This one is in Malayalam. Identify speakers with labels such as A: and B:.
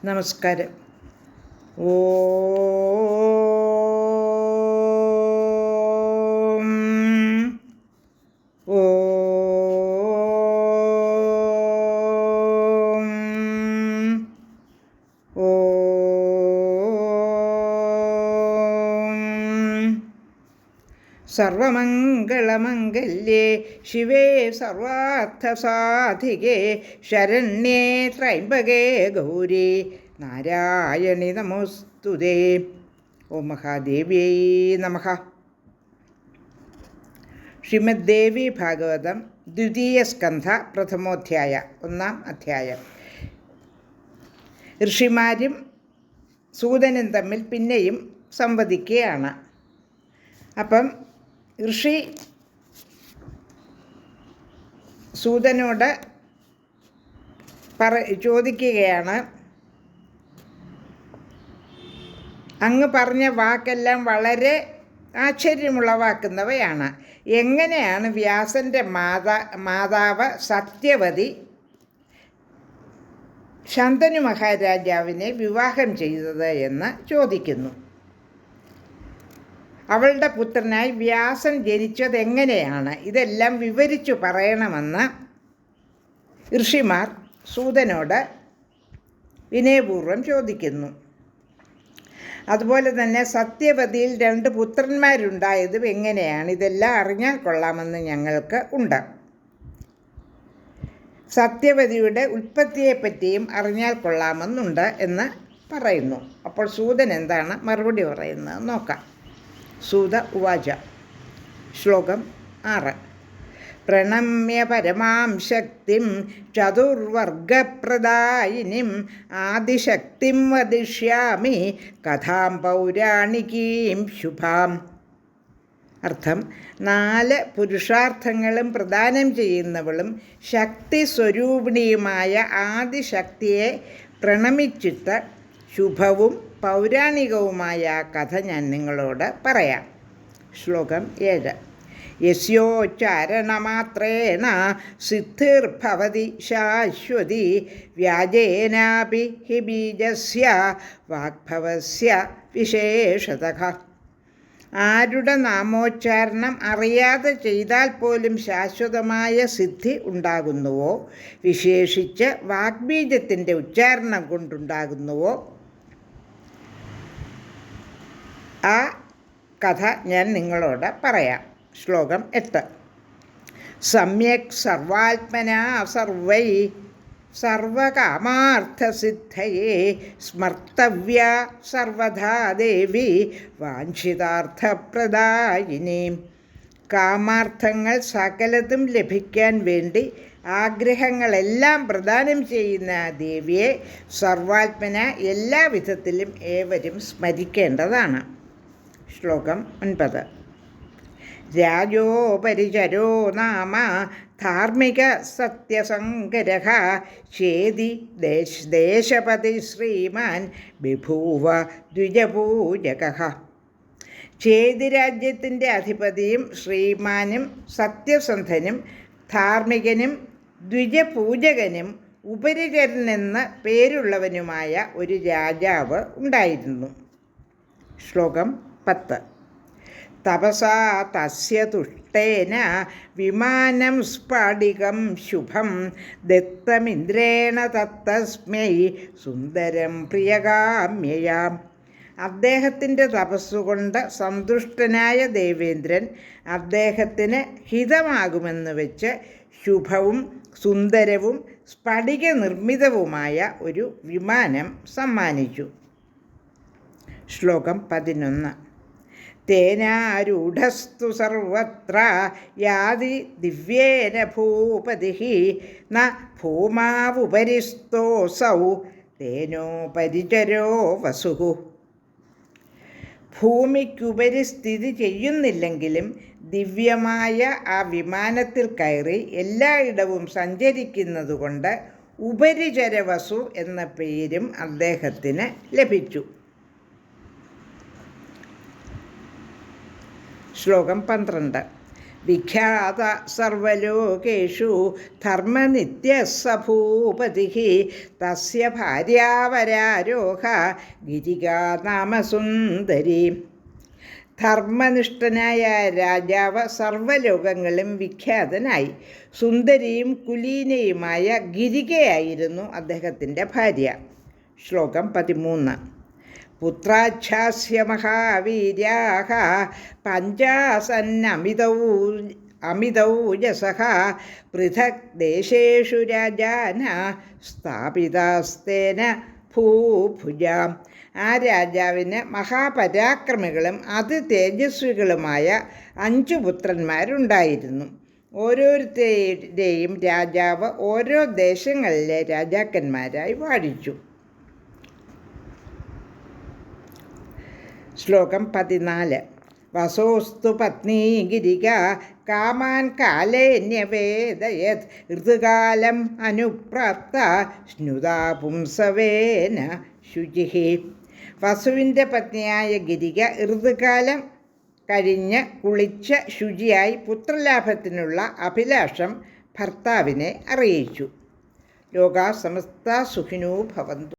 A: നമസ്കാരം. ഓം ഓം ഓം സർവമംഗളമംഗല്യേ ശിവേ സർവാർത്ഥസാധികേ ശരണ്യേ ത്രയംബകേ ഗൗരി നാരായണി നമോസ്തുതേ. ഓം മഹാദേവ്യൈ നമഃ. ശ്രീമദ് ദേവി ഭാഗവതം ദ്വിതീയ സ്കന്ധ പ്രഥമോധ്യായ 1-ാം അധ്യായം. ഋഷിമാരും സൂതനും തമ്മിൽ പിന്നെയും സംവദിക്കുകയാണ്. അപ്പം ഋഷി സൂതനോട് ചോദിക്കുകയാണ്, അങ്ങ് പറഞ്ഞ വാക്കെല്ലാം വളരെ ആശ്ചര്യമുളവാക്കുന്നവയാണ്. എങ്ങനെയാണ് വ്യാസൻ്റെ മാതാവ് സത്യവതി ശന്തനു മഹാരാജാവിനെ വിവാഹം ചെയ്തത് എന്ന് ചോദിക്കുന്നു. അവളുടെ പുത്രനായി വ്യാസൻ ജനിച്ചത് എങ്ങനെയാണ്, ഇതെല്ലാം വിവരിച്ചു പറയണമെന്ന് ഋഷിമാർ സൂതനോട് വിനയപൂർവ്വം ചോദിക്കുന്നു. അതുപോലെ തന്നെ സത്യവതിയിൽ 2 പുത്രന്മാരുണ്ടായതും എങ്ങനെയാണ്, ഇതെല്ലാം അറിഞ്ഞാൽ കൊള്ളാമെന്ന് ഞങ്ങൾക്ക് ഉണ്ട്. സത്യവതിയുടെ ഉൽപ്പത്തിയെപ്പറ്റിയും അറിഞ്ഞാൽ കൊള്ളാമെന്നുണ്ട് എന്ന് പറയുന്നു. അപ്പോൾ സൂതൻ എന്താണ് മറുപടി പറയുന്നത് നോക്കാം. സൂത ഉവാച. ശ്ലോകം 6. പ്രണമ്യ പരമാം ശക്തിം ചതുർവർഗപ്രദായിനിം ആദിശക്തിം വദിഷ്യാമി കഥാം പൗരാണികീം ശുഭാം. അർത്ഥം: 4 പുരുഷാർത്ഥങ്ങളും പ്രദാനം ചെയ്യുന്നവളും ശക്തി സ്വരൂപിണിയുമായ ആദിശക്തിയെ പ്രണമിച്ചിട്ട് ശുഭവും പൗരാണികവുമായ കഥ ഞാൻ നിങ്ങളോട് പറയാം. ശ്ലോകം 7. യസ്യോച്ചാരണമാത്രേണ സിദ്ധിർഭവതി ശാശ്വതി വ്യാജേനാപി ഹി ബീജസ്യ വാഗ്ഭവസ്യ വിശേഷതഃ. ആരുടെ നാമോച്ചാരണം അറിയാതെ ചെയ്താൽ പോലും ശാശ്വതമായ സിദ്ധി ഉണ്ടാകുന്നുവോ, വിശേഷിച്ച് വാഗ്ബീജത്തിൻ്റെ ഉച്ചാരണം കൊണ്ടുണ്ടാകുന്നുവോ, ആ കഥ ഞാൻ നിങ്ങളോട് പറയാം. ശ്ലോകം 8. സമ്യക് സർവാത്മനാ സർവൈ സർവകാമാർത്ഥസിദ്ധയേ സ്മർത്തവ്യ സർവധാ ദേവി വാഞ്ചിതാർത്ഥപ്രദായിനി. കാമാർത്ഥങ്ങൾ സകലതും ലഭിക്കാൻ വേണ്ടി ആഗ്രഹങ്ങളെല്ലാം പ്രദാനം ചെയ്യുന്ന ദേവിയെ സർവാത്മന എല്ലാ വിധത്തിലും ഏവരും സ്മരിക്കേണ്ടതാണ്. ശ്ലോകം 9. രാജോപരിചരോ നാമ ധാർമ്മിക സത്യസങ്കരഃ ചേതി ദേശപതി ശ്രീമാൻ ബഭൂവ ദ്വിജപൂജകഃ. ചേതി രാജ്യത്തിൻ്റെ അധിപതിയും ശ്രീമാനും സത്യസന്ധനും ധാർമ്മികനും ദ്വിജപൂജകനും ഉപരിചരനെന്ന് പേരുള്ളവനുമായ ഒരു രാജാവ് ഉണ്ടായിരുന്നു. ശ്ലോകം 10. തപസാ തസ്യ തുഷ്ടേന വിമാനം സ്ഫടികം ശുഭം ദത്തമിന്ദ്രേണ തത്തസ്മൈ സുന്ദരം പ്രിയകാമ്യയാം. അദ്ദേഹത്തിൻ്റെ തപസ്സുകൊണ്ട് സന്തുഷ്ടനായ ദേവേന്ദ്രൻ അദ്ദേഹത്തിന് ഹിതമാകുമെന്ന് വെച്ച് ശുഭവും സുന്ദരവും സ്ഫടിക നിർമ്മിതവുമായ ഒരു വിമാനം സമ്മാനിച്ചു. ശ്ലോകം 11. തേനാരൂഢസ്തു സർവത്ര യാതി ദിവ്യേന ഭൂപതിഃ ന ഭൂമാവുപരിസ്ഥോസൗ തേനോപരിചരോ വസുഃ. ഭൂമിക്കുപരി സ്ഥിതി ചെയ്യുന്നില്ലെങ്കിലും ദിവ്യമായ ആ വിമാനത്തിൽ കയറി എല്ലായിടവും സഞ്ചരിക്കുന്നതുകൊണ്ട് ഉപരിചരവസു എന്ന പേരും അദ്ദേഹത്തിന് ലഭിച്ചു. ശ്ലോകം 12. വിഖ്യാത സർവലോകേഷു ധർമ്മനിത്യഃ ഭൂപതി തസ്യ ഭാര്യാവരാരോഹ ഗിരികാ നാമ സുന്ദരി. ധർമ്മനിഷ്ഠനായ രാജാവ് സർവ്വലോകങ്ങളും വിഖ്യാതനായി. സുന്ദരിയും കുലീനയുമായ ഗിരികയായിരുന്നു അദ്ദേഹത്തിൻ്റെ ഭാര്യ. ശ്ലോകം 13. പുത്രാച്ഛാസ്യ മഹാവീര്യാഃ പഞ്ചാസന്നമിതൗജസഃ പൃഥക് ദേശേഷു രാജാന സ്ഥാപിതാസ്തേന ഭൂഭുജാം. ആ രാജാവിന് മഹാപരാക്രമികളും അതിതേജസ്വികളുമായ 5 പുത്രന്മാരുണ്ടായിരുന്നു. ഓരോരുത്തരെയും രാജാവ് ഓരോ ദേശങ്ങളിലെ രാജാക്കന്മാരായി വാഴിച്ചു. ശ്ലോകം 14. വസോസ്തു പത്നീ ഗിരിക കാമാൻ കാലേന്യവേദയത് ഋതുകാലം അനുപ്രാപ്ത സ്നുതാ പുംസവേന ശുചിഃ. വസുവിൻ്റെ പത്നിയായ ഗിരിക ഋതുകാലം കഴിഞ്ഞ് കുളിച്ച് ശുചിയായി പുത്രലാഭത്തിനുള്ള അഭിലാഷം ഭർത്താവിനെ അറിയിച്ചു. ലോകാ സമസ്ത സുഖിനോ ഭവന്തു.